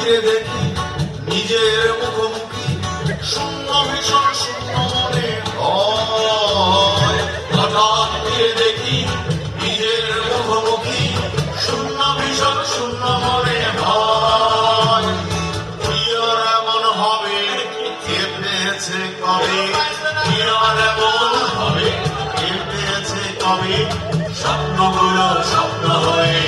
ফিরে দেখি নিজের মুখোমুখি, শূন্য ভীষণ শূন্য মনে ভয়। হঠাৎ ফিরে দেখি নিজের মুখোমুখি, শূন্য ভীষণ শূন্য মনে ভয়। কি আর এমন হবে কে পেয়েছে কবে, কি আর এমন হবে কে পেয়েছে কবে, স্বপ্নগুলো স্বপ্ন হয়ে